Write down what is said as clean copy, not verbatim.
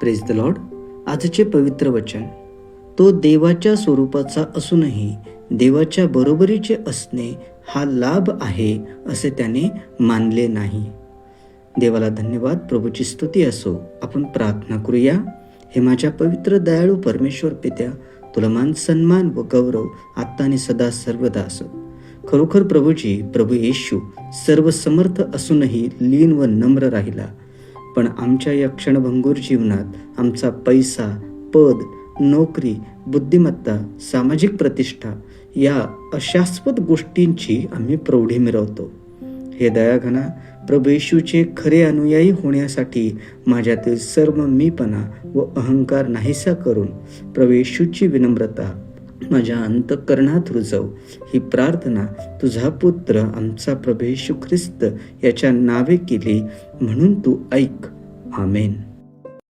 Praise the Lord. आजचे पवित्र वचन. तो देवाच्या स्वरूपाचा असूनही देवाच्या बरोबरीचे असणे हा लाभ आहे असे त्याने मानले नाही. देवाला धन्यवाद. प्रभूची स्तुती असो. आपण प्रार्थना करूया. हे माझ्या पवित्र दयाळू परमेश्वर पित्या, तुला मान सन्मान व गौरव आत्ता आणि सदा सर्वदा असो. खरोखर प्रभूजी, प्रभू येशू सर्व समर्थ असूनही लीन व नम्र राहिला. पण आमच्या या क्षणभंगूर जीवनात आमचा पैसा, पद, नोकरी, बुद्धिमत्ता, सामाजिक प्रतिष्ठा या अशाश्वत गोष्टींची आम्ही प्रौढी मिरवतो. हे दयाघना प्रभू येशूचे खरे अनुयायी होण्यासाठी माझ्यातील सर्व मीपणा व अहंकार नाहीसा करून प्रभू येशूची विनम्रता माझ्या अंतःकरणात रुजव. ही प्रार्थना तुझा पुत्र आमचा प्रभू येशू ख्रिस्त याच्या नावे केली म्हणून तू ऐक. आमेन.